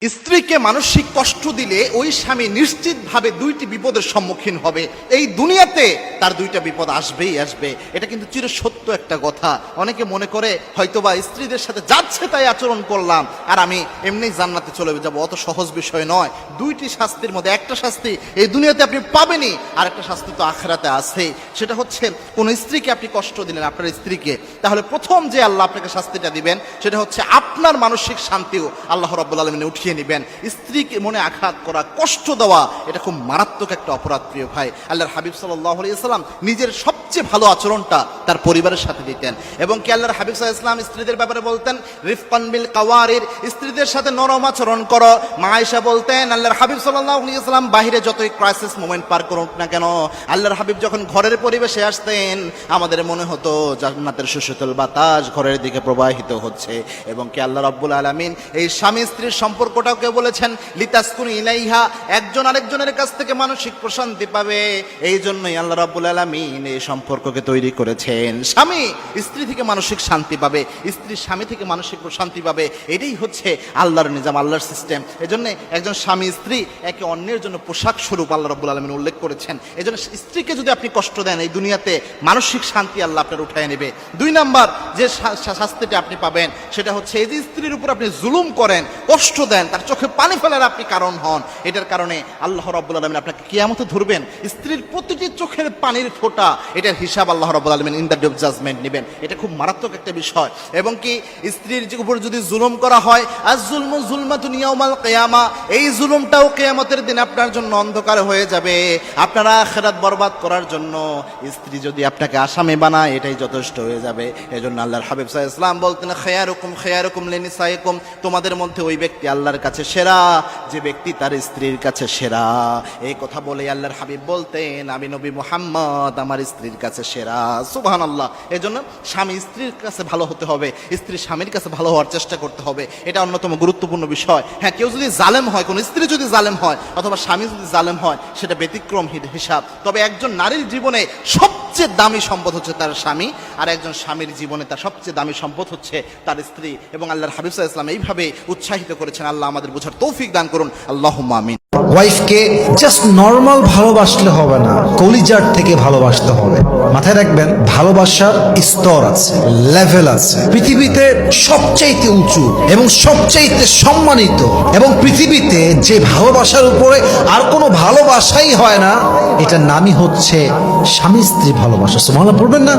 স্ত্রীকে মানসিক কষ্ট দিলে ওই স্বামী নিশ্চিতভাবে দুইটি বিপদের সম্মুখীন হবে। এই দুনিয়াতে তার দুইটা বিপদ আসবেই আসবে। এটা কিন্তু চিরসত্য একটা কথা। অনেকে মনে করে হয়তোবা স্ত্রীদের সাথে যাচ্ছে তাই আচরণ করলাম আর আমি এমনি জান্নাতে চলে যাব, অত সহজ বিষয় নয়। দুইটি শাস্তির মধ্যে একটা শাস্তি এই দুনিয়াতে আপনি পাবেনই, আর একটা শাস্তি তো আখিরাতে আছেই। সেটা হচ্ছে কোন স্ত্রীকে আপনি কষ্ট দিলেন, আপনার স্ত্রীকে, তাহলে প্রথম যে আল্লাহ আপনাকে শাস্তিটা দিবেন সেটা হচ্ছে আপনার মানসিক শান্তিও আল্লাহ রাব্বুল আলামিন উঠিয়ে নিবেন। স্ত্রীকে মনে আঘাত করা, কষ্ট দেওয়া, এটা খুব মারাত্মক একটা অপরাধ প্রিয় ভাই। আল্লাহর হাবিব সাল্লাল্লাহু আলাইহি ওয়াসাল্লাম নিজের সবচেয়ে ভালো আচরণটা তার পরিবারের সাথে দিতেন, এবং কি আল্লাহর হাবিব সাল্লাল্লাহু আলাইহি ওয়াসাল্লাম স্ত্রীদের ব্যাপারে বলতেন রিফকান বিল কাওয়ারির, স্ত্রীদের সাথে নরম আচরণ করো। মা আয়েশা বলতেন আল্লাহর হাবিব সাল্লাল্লাহু আলাইহি ওয়াসাল্লাম বাহিরে যতই ক্রাইসিস মোমেন্ট পার করুক না কেন, আল্লাহর হাবিব যখন ঘরের পরিবেশে আসতেন আমাদের মনে হতো জান্নাতের সুশীতল বাতাস ঘরের দিকে প্রবাহিত হচ্ছে। এবং কি আল্লাহ রাব্বুল আলামিন এই স্বামী স্ত্রীর সম্পর্কটাকে বলেছেন লিতাসকুনু ইলাইহা, একজন আরেকজনের কাছ থেকে মানসিক প্রশান্তি পাবে। এই জন্যই আল্লাহ রাব্বুল আলামিন এই সম্পর্ককে তৈরি করেছেন। স্বামী স্ত্রী থেকে মানসিক শান্তি পাবে, স্ত্রী স্বামী থেকে মানসিক প্রশান্তি পাবে। এটাই হচ্ছে আল্লাহর নিজাম, আল্লাহর সিস্টেম। এজন্য একজন স্বামী স্ত্রী একে অন্যের জন্য পোশাক স্বরূপ আল্লাহ রাব্বুল আলামিন উল্লেখ করেছেন। এজন্য স্ত্রীকে যদি আপনি কষ্ট দেন এই দুনিয়াতে মানসিক শান্তি আল্লাহ আপনার উঠায় নেবে। দুই নাম্বার যে শাস্তিটা আপনি পাবেন সেটা হচ্ছে এই যে স্ত্রীর উপর আপনি জুলুম করেন, কষ্ট দেন, তার চোখে পানি ফেলার আপনি কারণ হন, এটার কারণে আল্লাহ রাব্বুল আলামিন আপনাকে কিয়ামতে ধরবেন। স্ত্রীর প্রতিটি চোখের পানির ফোঁটা এটার হিসাব আল্লাহ রাব্বুল আলামিন in the day of judgement নেবেন। এটা খুব মারাত্মক একটা বিষয়। এবং কি স্ত্রীর উপর যদি জুলুম করা হয়, আজ জুলমু জুলমাতুন ইয়াউমাল কিয়ামা, এই জুলুমটাও কিয়ামতের দিন আপনার জন্য অন্ধকার হয়ে যাবে। আপনারা আখিরাত বরবাদ করার জন্য স্ত্রী যদি আপনাকে আসামি বানায় এটাই যথেষ্ট হয়ে যাবে। এজন্য আল্লাহর হাবিব সাল্লাল্লাহু আলাইহি ওয়াসাল্লাম বলতেন খায়রুকুম লিনিসাইকুম, তোমাদের মধ্যে ওই ব্যক্তি আল্লাহর কাছে সেরা যে ব্যক্তি তার স্ত্রীর কাছে সেরা। এই কথা বলে আল্লাহর হাবিব বলতেন আমি নবী মুহাম্মদ আমার স্ত্রীর কাছে সেরা। সুবহানাল্লাহ। এজন্য স্বামী স্ত্রীর কাছে ভালো হতে হবে, স্ত্রী স্বামীর কাছে ভালো হওয়ার চেষ্টা করতে হবে। এটা অন্যতম গুরুত্বপূর্ণ বিষয়। হ্যাঁ, কেউ যদি জালেম হয়, কোন স্ত্রী যদি জালেম হয় অথবা স্বামী যদি জালেম হয় সেটা ব্যতিক্রম হিসাব। তবে একজন নারীর জীবনে সবচেয়ে দামি সম্পদ হচ্ছে তার স্বামী, আর একজন স্বামীর জীবনে তার সবচেয়ে দামি সম্পদ হচ্ছে তার স্ত্রী। এবং আল্লাহর হাবিব সাল্লাল্লাহু আলাইহি ওয়াসাল্লাম এইভাবে উৎসাহিত করেছেন। আল্লাহ আমাদের বোঝার তৌফিক দান করুন, আল্লাহুম্মা আমিন। ওয়াইফকে জাস্ট নর্মাল ভালোবাসলে হবে না, কলিজার থেকে ভালোবাসতে হবে। মাথায় রাখবেন ভালোবাসার স্তর আছে, লেভেল আছে। পৃথিবীতে সবচাইতে উঁচু এবং সবচাইতে সম্মানিত এবং পৃথিবীতে যে ভালোবাসার উপরে আর কোনো ভালোবাসাই হয় না, এটার নামই হচ্ছে স্বামী স্ত্রী ভালোবাসা। সুবহানাল্লাহ পড়বেন না?